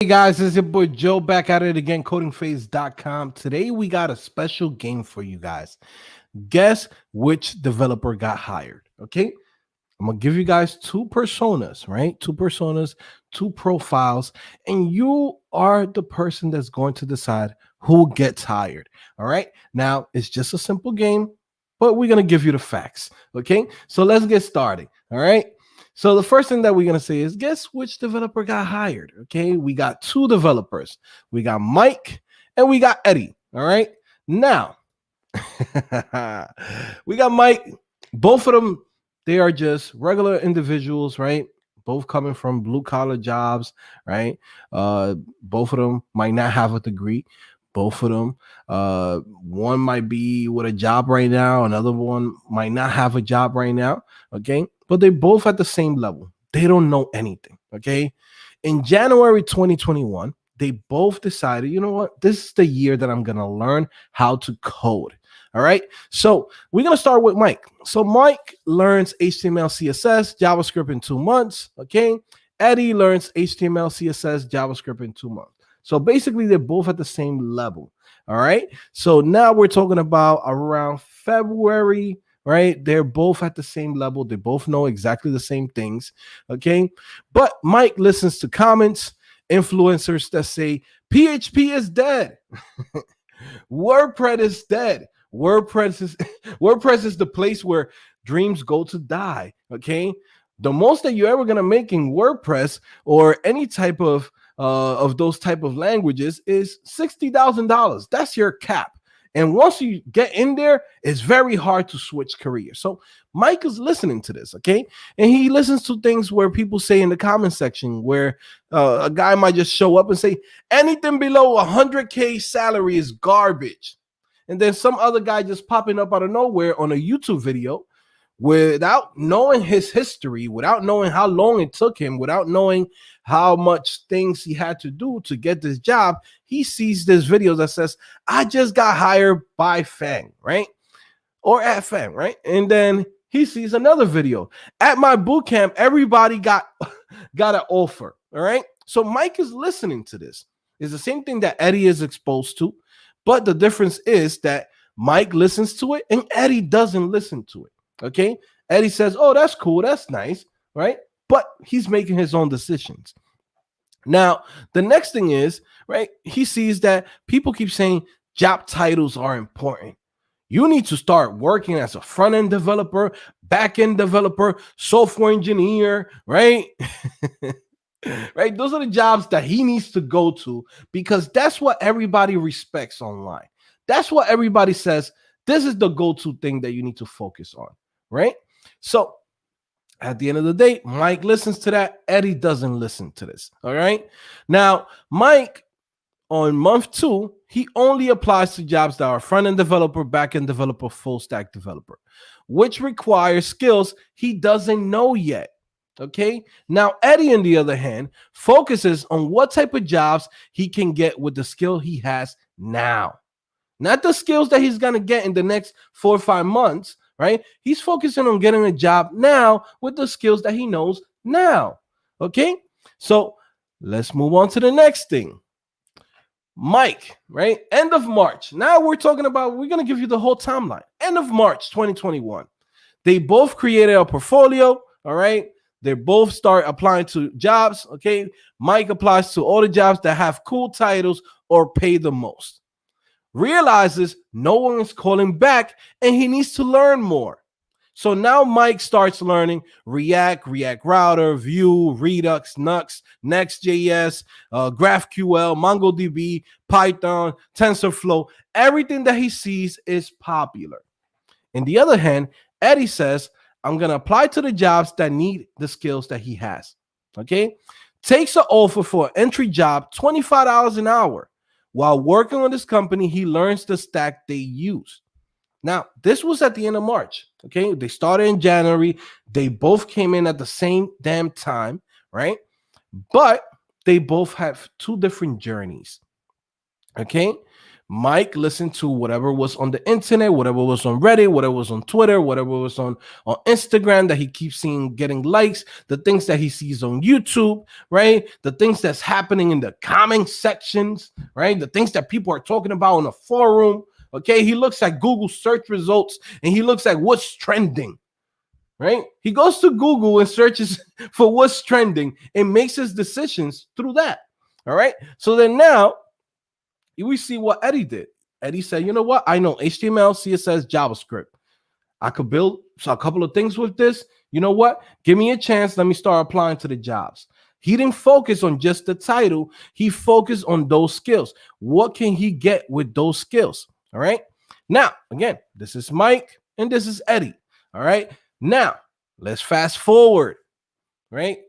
Hey guys, it's your boy Joe back at it again, codingphase.com. Today we got a special game for you guys. Guess which developer got hired. Okay. I'm gonna give you guys two personas, right? Two personas, two profiles, and you are the person that's going to decide who gets hired. All right. Now it's just a simple game, but we're gonna give you the facts. Okay. So let's get started. All right. So the first thing that we're gonna say is guess which developer got hired. Okay, we got two developers. We got Mike and we got Eddie. All right. Now we got Mike. Both of them, they are just regular individuals, right? Both coming from blue collar jobs, right? Both of them might not have a degree. Both of them, one might be with a job right now, another one might not have a job right now. Okay, but they're both at the same level. They don't know anything. Okay, in January 2021, they both decided, you know what, this is the year that I'm gonna learn how to code. All right. So we're going to start with Mike. So Mike learns HTML, CSS, JavaScript in 2 months. Okay. Eddie learns HTML, CSS, JavaScript in 2 months. So basically, they're both at the same level. All right. So now we're talking about around February, right? They're both at the same level. They both know exactly the same things. Okay. But Mike listens to comments, influencers that say PHP is dead. WordPress is dead. WordPress is WordPress is the place where dreams go to die. Okay, the most that you're ever gonna make in WordPress or any type of those type of languages is $60,000. That's your cap. And once you get in there, it's very hard to switch careers. So Mike is listening to this, okay? And he listens to things where people say in the comment section where a guy might just show up and say, anything below 100K salary is garbage. And then some other guy just popping up out of nowhere on a YouTube video without knowing his history, without knowing how long it took him, without knowing how much things he had to do to get this job. He sees this video that says, I just got hired by Fang, right? Or at Fang, right? And then he sees another video. At my bootcamp, everybody got an offer, all right? So Mike is listening to this. It's the same thing that Eddie is exposed to, but the difference is that Mike listens to it and Eddie doesn't listen to it. Okay. Eddie says, oh, that's cool. That's nice. Right. But he's making his own decisions. Now, the next thing is, right, he sees that people keep saying job titles are important. You need to start working as a front-end developer, back-end developer, software engineer, right? Right? Those are the jobs that he needs to go to because that's what everybody respects online. That's what everybody says. This is the go-to thing that you need to focus on, right? So at the end of the day, Mike listens to that. Eddie doesn't listen to this, all right? Now, Mike, on month 2, he only applies to jobs that are front-end developer, back-end developer, full-stack developer, which requires skills he doesn't know yet. Okay. Now, Eddie, on the other hand, focuses on what type of jobs he can get with the skill he has now, not the skills that he's going to get in the next 4 or 5 months, right? He's focusing on getting a job now with the skills that he knows now. Okay. So let's move on to the next thing. Mike, right? End of March. Now we're talking about, we're going to give you the whole timeline. End of March 2021. They both created a portfolio. All right. They both start applying to jobs. Okay. Mike applies to all the jobs that have cool titles or pay the most. Realizes no one is calling back and he needs to learn more. So now Mike starts learning React, React Router, Vue, Redux, Nux, Next.js, GraphQL, MongoDB, Python, TensorFlow. Everything that he sees is popular. On the other hand, Eddie says, I'm going to apply to the jobs that need the skills that he has. Okay. Takes an offer for an entry job, $25 an hour. While working on this company, he learns the stack they use. Now, this was at the end of March. Okay. They started in January. They both came in at the same damn time. Right. But they both have 2 different journeys. Okay. Mike listened to whatever was on the internet, whatever was on Reddit, whatever was on Twitter, whatever was on Instagram that he keeps seeing getting likes, the things that he sees on YouTube, right? The things that's happening in the comment sections, right? The things that people are talking about in a forum. Okay, he looks at Google search results and he looks at what's trending, right? He goes to Google and searches for what's trending and makes his decisions through that. All right. So then now we see what Eddie did. Eddie said, you know what? I know HTML, CSS, JavaScript. I could build a couple of things with this. You know what? Give me a chance. Let me start applying to the jobs. He didn't focus on just the title. He focused on those skills. What can he get with those skills? All right. Now, again, this is Mike and this is Eddie. All right. Now, let's fast forward, right?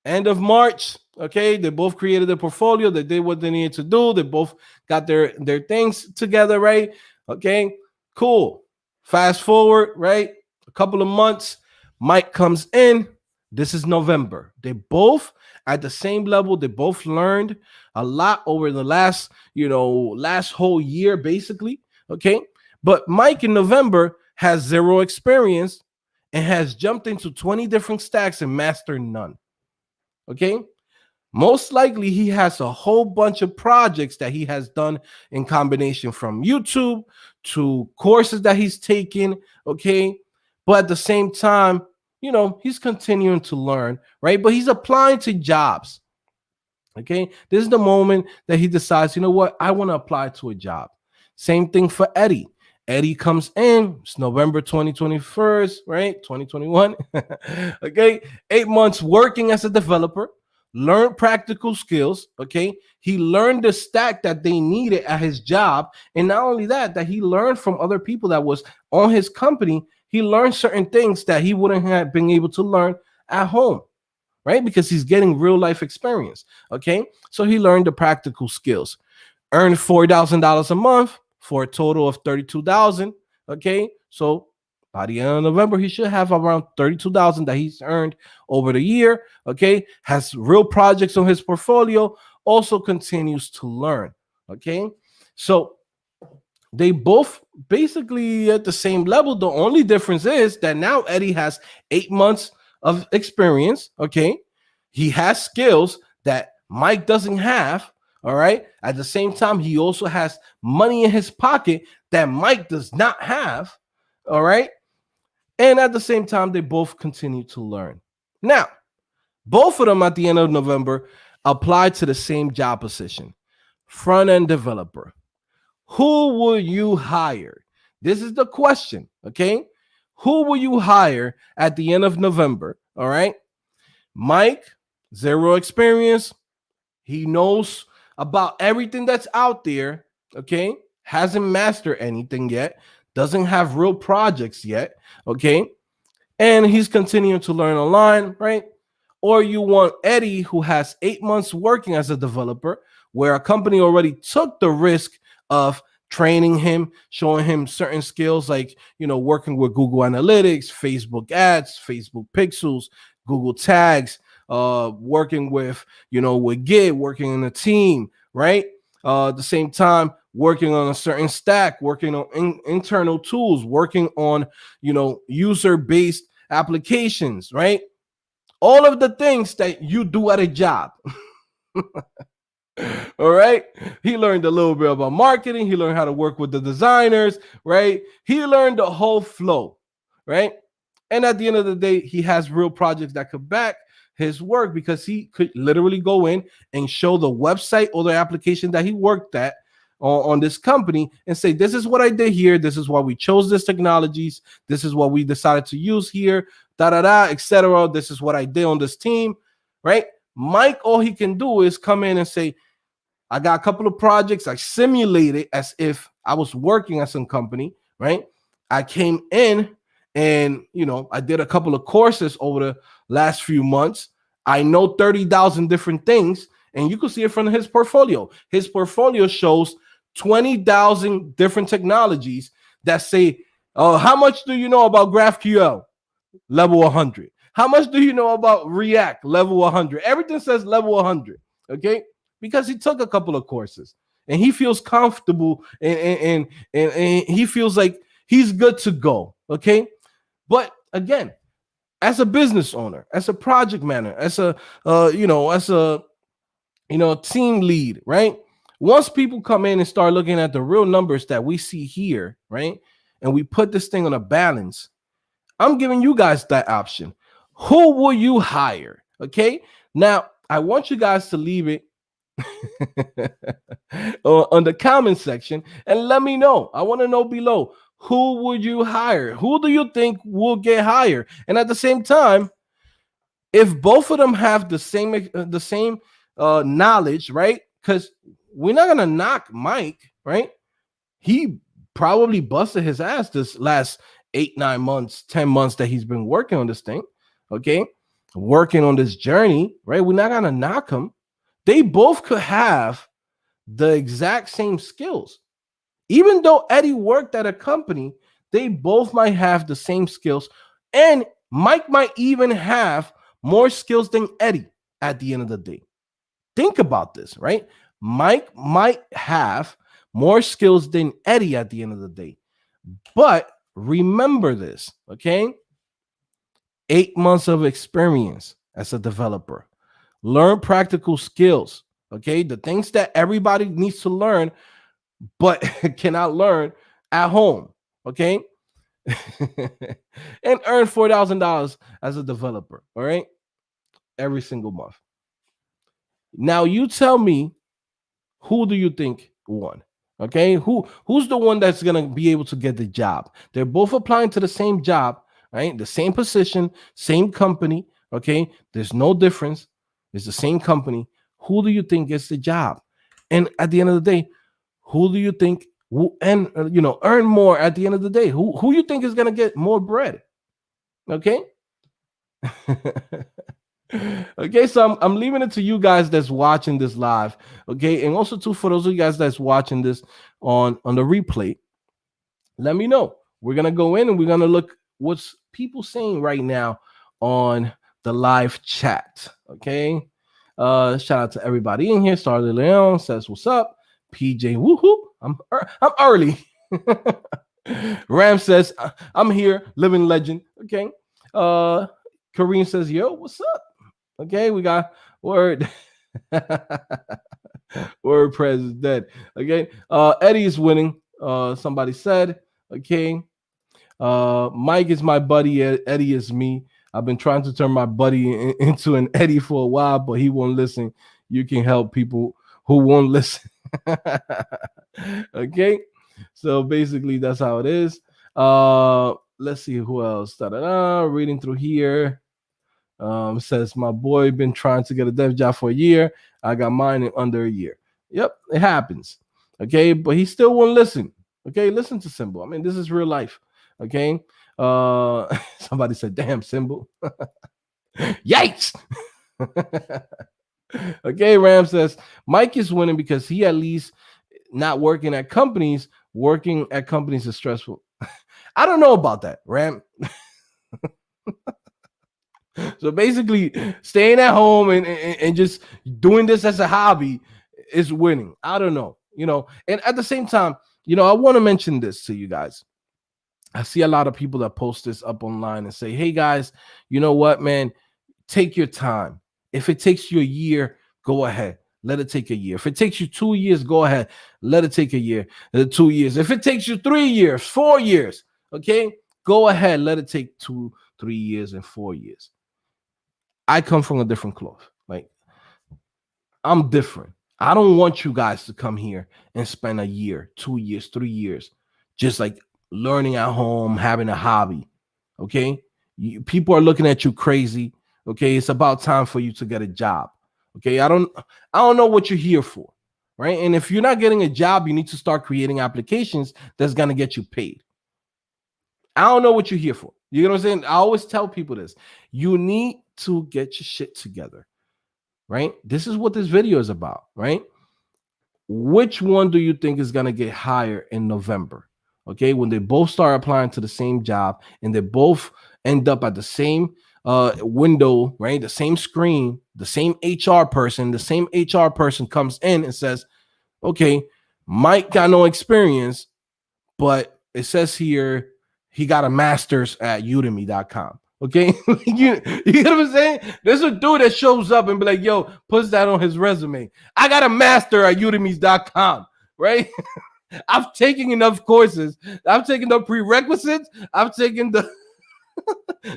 End of March. Okay, they both created a portfolio. They did what they needed to do. They both got their things together, right? Okay, cool. Fast forward, right? A couple of months. Mike comes in. This is November. They both at the same level. They both learned a lot over the last whole year, basically. Okay, but Mike in November has zero experience and has jumped into 20 different stacks and mastered none. Okay. Most likely he has a whole bunch of projects that he has done in combination from YouTube to courses that he's taken. Okay. But at the same time, he's continuing to learn, right? But he's applying to jobs. Okay. This is the moment that he decides, you know what? I want to apply to a job. Same thing for Eddie. Eddie comes in, it's November 2021, right? 2021. Okay. 8 months working as a developer, learned practical skills. Okay. He learned the stack that they needed at his job. And not only that he learned from other people that was on his company. He learned certain things that he wouldn't have been able to learn at home, right? Because he's getting real life experience. Okay. So he learned the practical skills, earned $4,000 a month for a total of $32,000. Okay. So by the end of November, he should have around $32,000 that he's earned over the year. Okay. Has real projects on his portfolio, also continues to learn. Okay. So they both basically at the same level. The only difference is that now Eddie has 8 months of experience. Okay. He has skills that Mike doesn't have. All right. At the same time, he also has money in his pocket that Mike does not have. All right. And at the same time, they both continue to learn. Now, both of them at the end of November applied to the same job position, front-end developer. Who will you hire? This is the question, okay? Who will you hire at the end of November? All right. Mike, zero experience. He knows about everything that's out there, okay? Hasn't mastered anything yet. Doesn't have real projects yet, okay? And he's continuing to learn online, right? Or you want Eddie, who has 8 months working as a developer, where a company already took the risk of training him, showing him certain skills like, working with Google Analytics, Facebook ads, Facebook pixels, Google tags, working with, with Git, working in a team, right? At the same time, working on a certain stack, working on internal tools, working on, user-based applications, right? All of the things that you do at a job. All right. He learned a little bit about marketing. He learned how to work with the designers, right? He learned the whole flow, right? And at the end of the day, he has real projects that could back his work because he could literally go in and show the website or the application that he worked at on this company and say, this is what I did here. This is why we chose this technologies. This is what we decided to use here, etc. This is what I did on this team, right? Mike, all he can do is come in and say, I got a couple of projects. I simulated as if I was working at some company, right? I came in and, I did a couple of courses over the last few months. I know 30,000 different things, and you can see it from his portfolio. His portfolio shows 20,000 different technologies that say, how much do you know about GraphQL? Level 100. How much do you know about React? Level 100. Everything says level 100, okay? Because he took a couple of courses. and he feels comfortable, and he feels like he's good to go. Okay. But again, as a business owner, as a project manager, as a as a team lead, right? Once people come in and start looking at the real numbers that we see here, right? And we put this thing on a balance, I'm giving you guys that option. Who will you hire? Okay. Now, I want you guys to leave it on the comment section and let me know. I want to know below, who would you hire? Who do you think will get hired? And at the same time, if both of them have the same knowledge, right? Because we're not gonna knock Mike, right? He probably busted his ass this last 8, 9 months, 10 months that he's been working on this thing. Okay, working on this journey, right? We're not gonna knock him. They both could have the exact same skills. Even though Eddie worked at a company, they both might have the same skills. And Mike might even have more skills than Eddie at the end of the day. Think about this, right? Mike might have more skills than Eddie at the end of the day. But remember this, okay? 8 months of experience as a developer. Learn practical skills, okay? The things that everybody needs to learn but cannot learn at home, okay? And earn $4,000 as a developer, all right? Every single month. Now you tell me, who do you think won? Okay, who's the one that's gonna be able to get the job? They're both applying to the same job, right? The same position, same company. Okay, there's no difference. It's the same company. Who do you think gets the job? And at the end of the day, who do you think will earn more at the end of the day? Who you think is gonna get more bread? Okay. Okay, so I'm leaving it to you guys that's watching this live. Okay, and also too, for those of you guys that's watching this on the replay, let me know. We're gonna go in and we're gonna look what's people saying right now on the live chat. Okay, shout out to everybody in here. Star Leon says what's up. PJ woohoo, I'm early. Ram says I'm here, living legend. Okay, Kareem says yo, what's up? Okay, we got word. WordPress is dead. Okay, Eddie is winning. Somebody said. Okay, Mike is my buddy. Eddie is me. I've been trying to turn my buddy into an Eddie for a while, but he won't listen. You can help people who won't listen. Okay, so basically that's how it is. Let's see who else. Reading through here. Says my boy been trying to get a dev job for a year. I got mine in under a year. Yep, it happens. Okay, but he still won't listen. Okay, listen to Symbol. I mean, this is real life. Okay. Somebody said, damn, Symbol. Yikes. Okay, Ram says Mike is winning because he at least not working at companies. Working at companies is stressful. I don't know about that, Ram. So basically, staying at home and just doing this as a hobby is winning. I don't know, and at the same time, I want to mention this to you guys. I see a lot of people that post this up online and say, hey guys, you know what, man, take your time. If it takes you a year, go ahead. Let it take a year. If it takes you 2 years, go ahead. Let it take a year, 2 years. If it takes you 3 years, 4 years, okay, go ahead. Let it take 2, 3 years and 4 years. I come from a different cloth. Like, I'm different. I don't want you guys to come here and spend a year, 2 years, 3 years, just like learning at home, having a hobby. Okay. People are looking at you crazy. Okay. It's about time for you to get a job. Okay. I don't know what you're here for. Right. And if you're not getting a job, you need to start creating applications that's going to get you paid. I don't know what you're here for. You know what I'm saying? I always tell people this. You need to get your shit together, right? This is what this video is about, right? Which one do you think is going to get hired in November? Okay, when they both start applying to the same job and they both end up at the same window, right? The same screen, the same HR person comes in and says, okay, Mike got no experience, but it says here he got a master's at udemy.com. Okay. You know what I'm saying? There's a dude that shows up and be like, yo, puts that on his resume. I got a master at udemy.com, right? I've taken enough courses. I've taken the prerequisites. I've taken the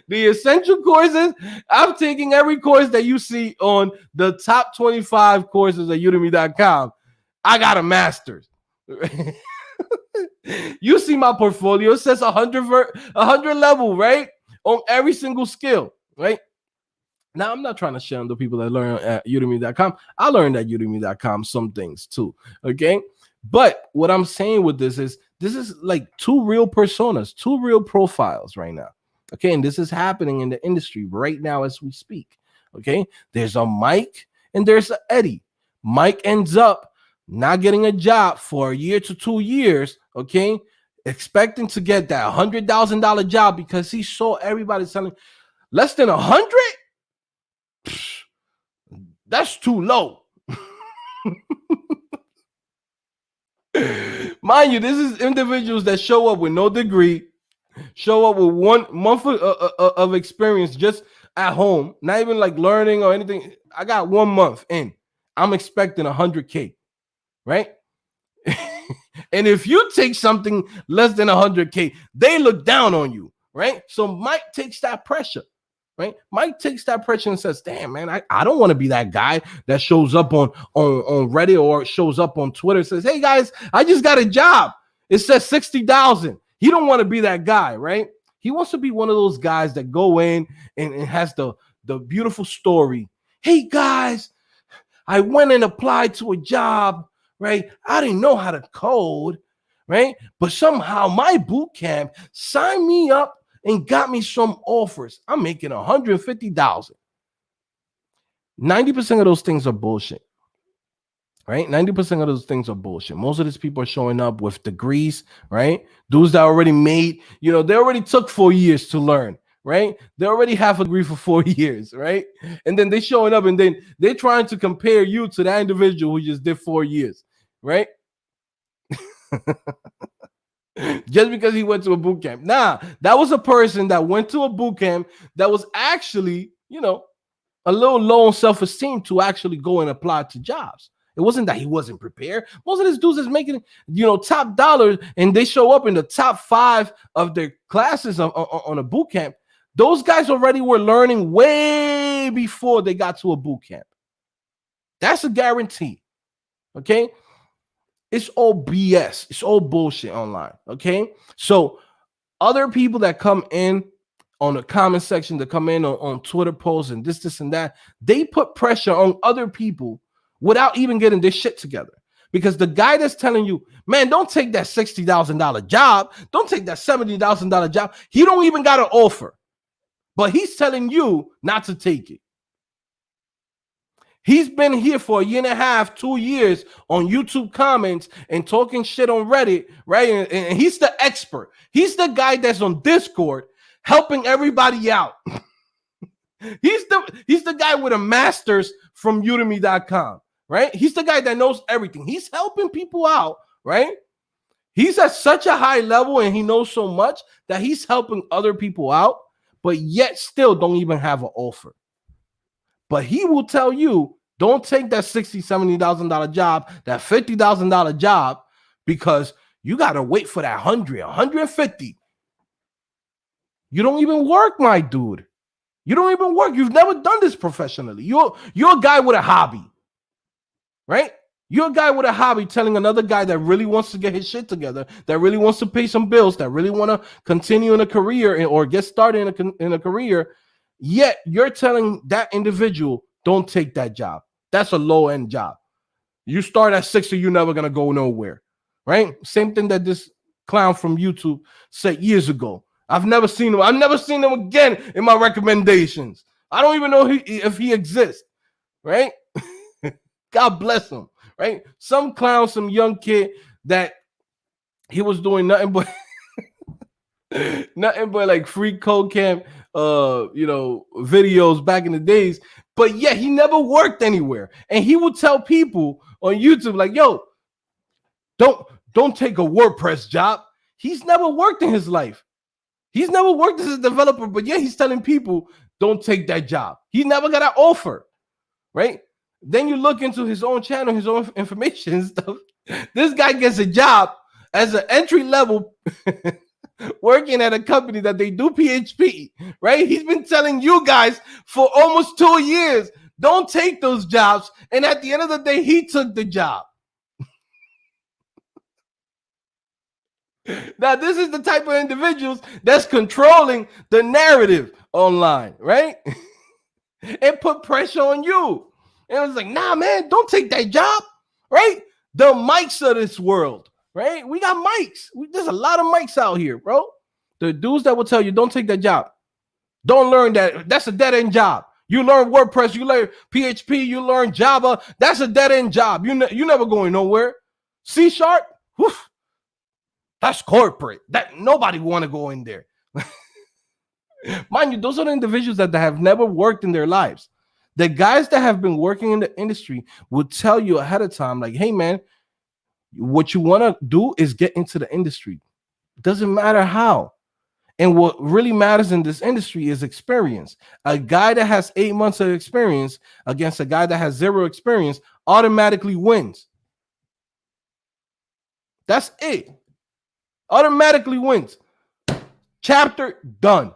essential courses. I'm taking every course that you see on the top 25 courses at udemy.com. I got a master's. You see my portfolio. It says 100 level, right? On every single skill, right? Now, I'm not trying to share on the people that learn at udemy.com. I learned at udemy.com some things too, okay? But what I'm saying with this is like two real personas, two real profiles right now, okay? And this is happening in the industry right now as we speak, okay? There's a Mike and there's an Eddie. Mike ends up not getting a job for a year to 2 years, okay? Expecting to get that $100,000 job because he saw everybody selling less than 100. That's too low. Mind you, this is individuals that show up with no degree, show up with 1 month of experience just at home, not even like learning or anything. I got 1 month in. I'm expecting 100K, right? And if you take something less than 100K, they look down on you, right? So Mike takes that pressure. Right? Mike takes that pressure and says, damn, man, I don't want to be that guy that shows up on Reddit or shows up on Twitter and says, hey, guys, I just got a job. It says 60,000. He don't want to be that guy, right? He wants to be one of those guys that go in and has the beautiful story. Hey, guys, I went and applied to a job, right? I didn't know how to code, right? But somehow my boot camp signed me up and got me some offers. I'm making 150,000. 90% of those things are bullshit, right? 90% of those things are bullshit. Most of these people are showing up with degrees, right? Dudes that already made, they already took 4 years to learn, right? They already have a degree for 4 years, right? And then they showing up and then they're trying to compare you to that individual who just did 4 years, right? Just because he went to a boot camp. Nah, that was a person that went to a boot camp that was actually, a little low on self-esteem to actually go and apply to jobs. It wasn't that he wasn't prepared. Most of these dudes is making, top dollar, and they show up in the top 5 of their classes on a boot camp. Those guys already were learning way before they got to a boot camp. That's a guarantee. Okay. It's all BS. It's all bullshit online. Okay. So other people that come in on the comment section, that come in on Twitter posts and this and that, they put pressure on other people without even getting this shit together. Because the guy that's telling you, man, don't take that $60,000 job. Don't take that $70,000 job. He don't even got an offer. But he's telling you not to take it. He's been here for a year and a half, 2 years on YouTube comments and talking shit on Reddit, right? And he's the expert. He's the guy that's on Discord helping everybody out. He's the guy with a master's from udemy.com, right? He's the guy that knows everything. He's helping people out, right? He's at such a high level and he knows so much that he's helping other people out, but yet still don't even have an offer. But he will tell you, don't take that $60,000, $70,000 job, that $50,000 job, because you got to wait for that 100, 150. You don't even work, my dude. You don't even work. You've never done this professionally. You're a guy with a hobby, right? You're a guy with a hobby telling another guy that really wants to get his shit together, that really wants to pay some bills, that really want to continue in a career or get started in a career. Yet you're telling that individual, don't take that job. That's a low-end job. You start at 60, you're never going to go nowhere, right? Same thing that this clown from YouTube said years ago. I've never seen him. I've never seen him again in my recommendations. I don't even know if he exists, right? God bless him, right? Some clown, some young kid that he was doing nothing but like free code camp videos back in the days, but yeah, he never worked anywhere. And he would tell people on YouTube, like, yo, Don't don't take a WordPress job. He's never worked in his life. He's never worked as a developer, but yeah, he's telling people don't take that job. He never got an offer, right? Then you look into his own channel, his own information and stuff. This guy gets a job as an entry level working at a company that they do PHP, right? He's been telling you guys for almost 2 years, don't take those jobs. And at the end of the day, he took the job. Now, this is the type of individuals that's controlling the narrative online, right? And put pressure on you. And it was like, nah, man, don't take that job, right? The mics of this world, right? We got mics. There's a lot of mics out here, bro. The dudes that will tell you, don't take that job. Don't learn that. That's a dead-end job. You learn WordPress, you learn PHP, you learn Java. That's a dead-end job. You never going nowhere. C#, whew, that's corporate. That nobody want to go in there. Mind you, those are the individuals that have never worked in their lives. The guys that have been working in the industry will tell you ahead of time, like, hey, man, what you want to do is get into the industry. Doesn't matter how. And what really matters in this industry is experience. A guy that has 8 months of experience against a guy that has 0 experience automatically wins. That's it. Automatically wins. Chapter done.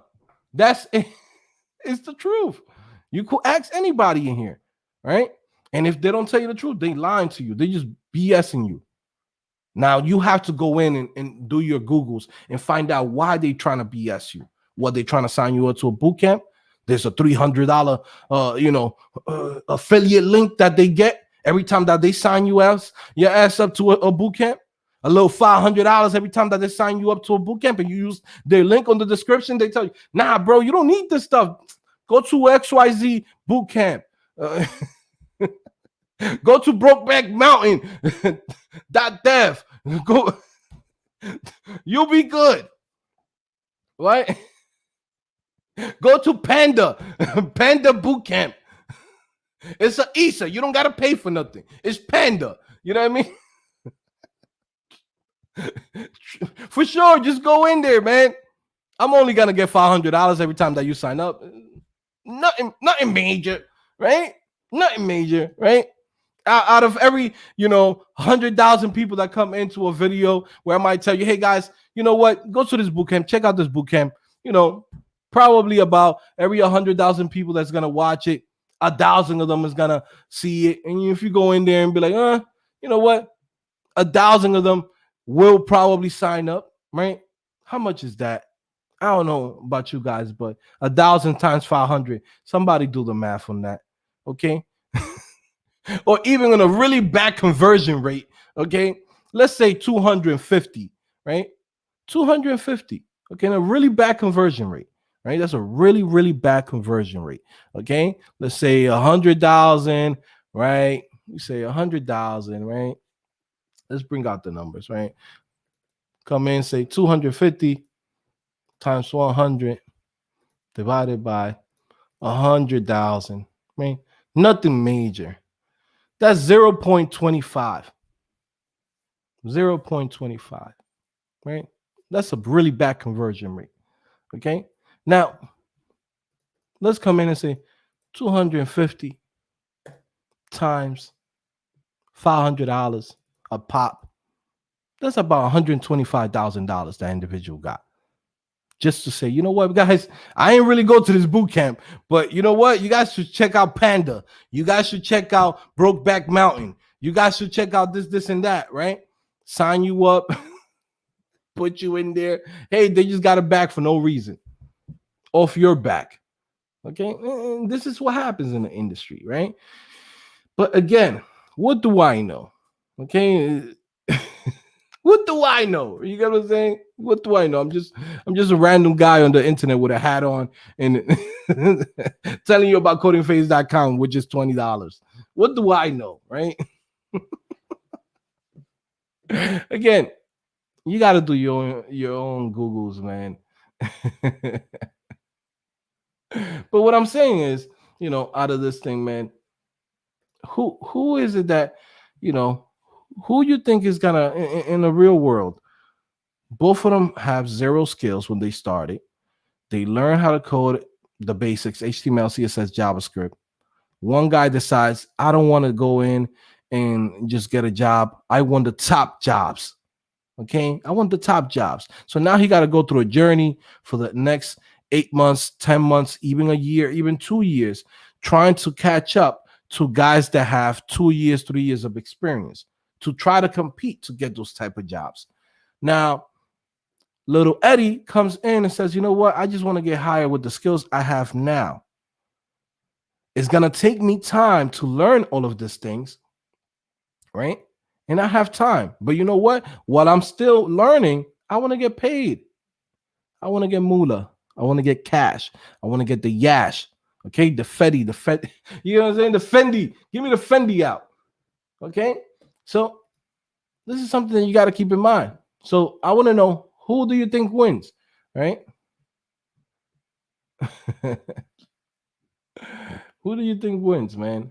That's it. It's the truth. You could ask anybody in here, right? And if they don't tell you the truth, they lying to you. They just BSing you. Now you have to go in and do your Googles and find out why they trying to BS you. What they trying to sign you up to a boot camp? There's a $300 affiliate link that they get every time that they sign your ass up to a boot camp. A little $500 every time that they sign you up to a boot camp, and you use their link on the description. They tell you, nah, bro, you don't need this stuff. Go to XYZ boot camp. Go to Brokeback Mountain. .dev. Go. You'll be good. Right? Go to Panda. Panda boot camp. It's an ESA. You don't gotta pay for nothing. It's Panda. You know what I mean? For sure, just go in there, man. I'm only gonna get $500 every time that you sign up. Nothing major, right? Nothing major, right? Out of every 100,000 people that come into a video where I might tell you, hey guys, you know what? Go to this bootcamp, check out this bootcamp. Probably about every 100,000 people that's gonna watch it, 1,000 of them is gonna see it. And if you go in there and be like, you know what? 1,000 of them will probably sign up, right? How much is that? I don't know about you guys, but 1,000 times 500. Somebody do the math on that, okay? Or even on a really bad conversion rate, okay? Let's say 250, right? 250, okay? And a really bad conversion rate, right? That's a really, really bad conversion rate, okay? Let's say 100,000, right? We say 100,000, right? Let's bring out the numbers, right? Come in, say 250 times 100 divided by 100,000, right? Nothing major. That's 0.25. 0.25, right? That's a really bad conversion rate, okay? Now, let's come in and say 250 times $500 a pop. That's about $125,000 that individual got. Just to say, you know what, guys, I ain't really go to this boot camp, but you know what? You guys should check out Panda. You guys should check out Brokeback Mountain. You guys should check out this, and that, right? Sign you up, put you in there. Hey, they just got a back for no reason. Off your back. Okay? And this is what happens in the industry, right? But again, what do I know? Okay? What do I know? You get what I'm saying? What do I know? I'm just a random guy on the internet with a hat on and telling you about codingphase.com, which is $20. What do I know, right? Again, you got to do your own Googles, man. But what I'm saying is, out of this thing, man, who is it that, Who you think is gonna in the real world? Both of them have zero skills when they started. They learn how to code the basics, HTML, CSS, JavaScript. One guy decides, I don't want to go in and just get a job. I want the top jobs. Okay. I want the top jobs. So now he got to go through a journey for the next 8 months, 10 months, even a year, even 2 years, trying to catch up to guys that have 2 years, 3 years of experience to try to compete to get those type of jobs. Now, little Eddie comes in and says, you know what? I just want to get hired with the skills I have now. It's going to take me time to learn all of these things, right? And I have time. But you know what? While I'm still learning, I want to get paid. I want to get moolah. I want to get cash. I want to get the yash. Okay, the Fetty, the Fed. You know what I'm saying? The Fendi. Give me the Fendi out. Okay. So this is something that you got to keep in mind. So I want to know, who do you think wins? Right? Who do you think wins, man?